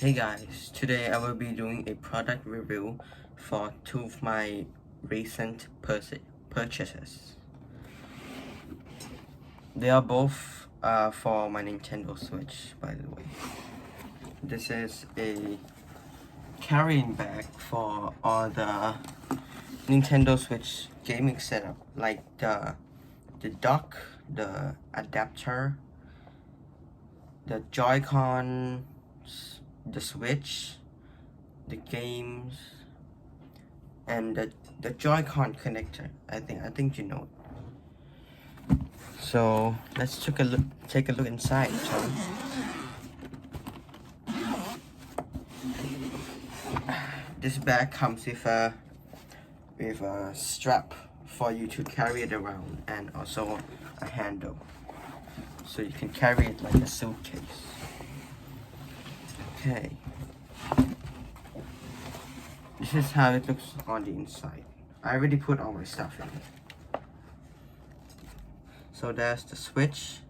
Hey guys, today I will be doing a product review for two of my recent purchases. They are both for my Nintendo Switch, by the way. This is a carrying bag for all the Nintendo Switch gaming setup, like the dock, the adapter, the Joy-Con, the Switch, the games, and the Joy-Con connector. I think you know. So let's take a look inside, shall we? This bag comes with a strap for you to carry it around, and also a handle, so you can carry it like a suitcase. Okay. This is how it looks on the inside. I already put all my stuff in it. So there's the switch,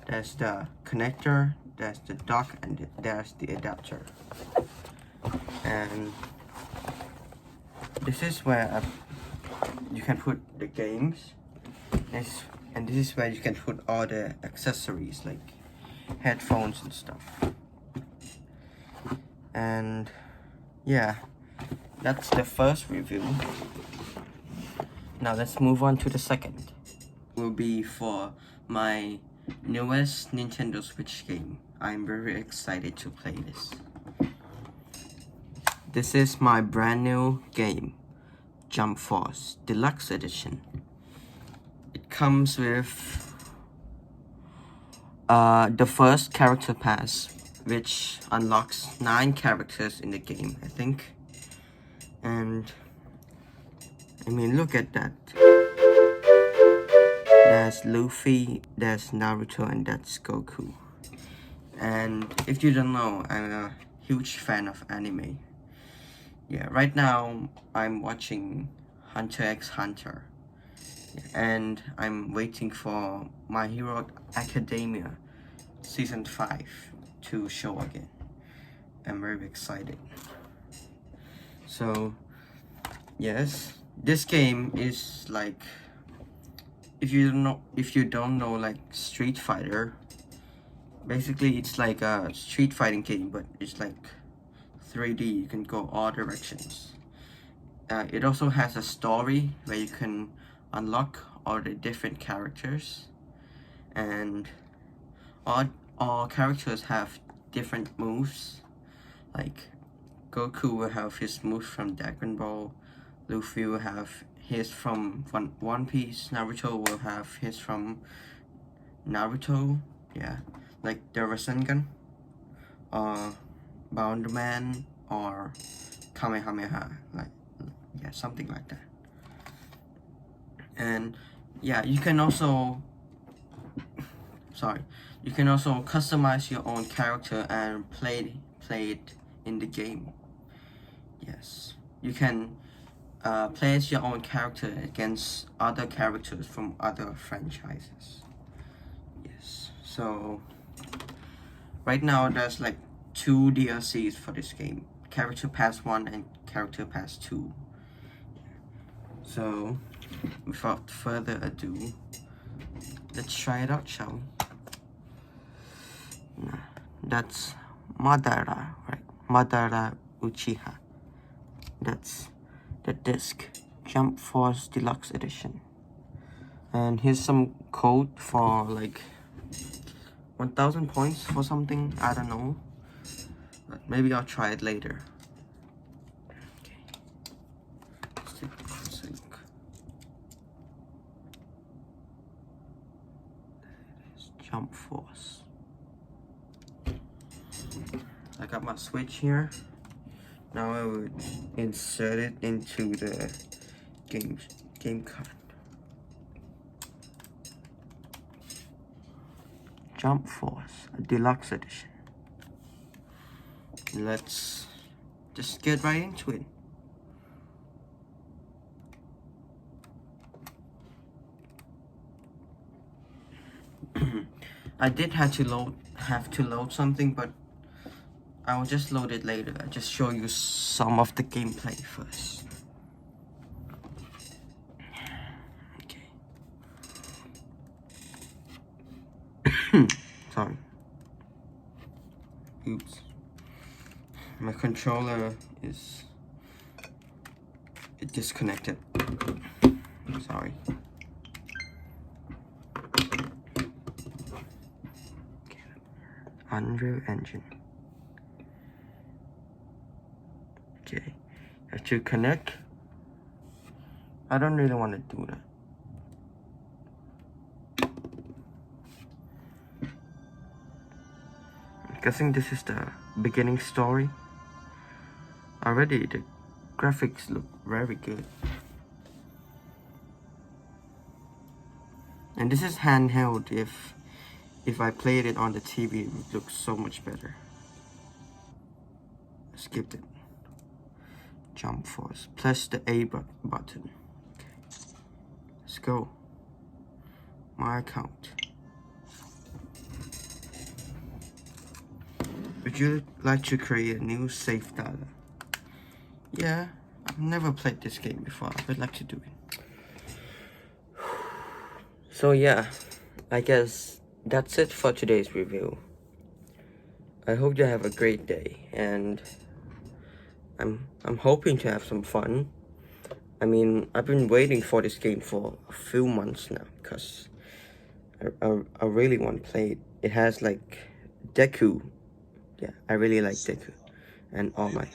there's the connector, there's the dock, and there's the adapter. And this is where you can put the games. And this is where you can put all the accessories like headphones and stuff. And yeah, that's the first review. Now let's move on to the second. Will be for my newest Nintendo Switch game. I'm very excited to play this. This is my brand new game, Jump Force Deluxe Edition. It comes with the first character pass, which unlocks 9 characters in the game, I think. And I mean, look at that. There's Luffy, there's Naruto, and that's Goku. And if you don't know, I'm a huge fan of anime. Yeah, right now I'm watching Hunter x Hunter. And I'm waiting for My Hero Academia Season 5 to show again. I'm very excited. So, yes, this game is like, if you don't know like Street Fighter, basically it's like a street fighting game, but it's like 3D. You can go all directions. It also has a story where you can unlock all the different characters, and all characters have different moves. Like Goku will have his moves from Dragon Ball, Luffy will have his from One Piece, Naruto will have his from Naruto, yeah, like the Rasengan, or Boundman, or Kamehameha, like, yeah, something like that. And yeah, you can also customize your own character and play it in the game. Yes, you can place your own character against other characters from other franchises. Yes, so right now there's like 2 DLCs for this game, Character Pass 1 and Character Pass 2. So without further ado, let's try it out, shall we? That's Madara, right? Madara Uchiha. That's the disc, Jump Force Deluxe Edition. And here's some code for like 1000 points for something, I don't know, but maybe I'll try it later. Okay, let's take a closer look. There it is, Jump Force. I got my Switch here. Now I would insert it into the game card. Jump Force, a deluxe edition. Let's just get right into it. I did have to load something, but I will just load it later. I'll just show you some of the gameplay first. Okay. Sorry. Oops. My controller is disconnected. Sorry. Unreal Engine. Okay, have to connect. I don't really want to do that. I'm guessing this is the beginning story. Already the graphics look very good. And this is handheld. If I played it on the TV, it would look so much better. I skipped it. Jump force. Press the A button. Okay. Let's go. My account. Would you like to create a new save data? Yeah, I've never played this game before. I would like to do it. So yeah, I guess that's it for today's review. I hope you have a great day, and I'm hoping to have some fun. I mean, I've been waiting for this game for a few months now, because I really want to play it. It has like Deku. Yeah, I really like Deku and All Might.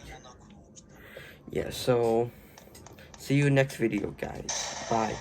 Yeah, so see you next video, guys. Bye.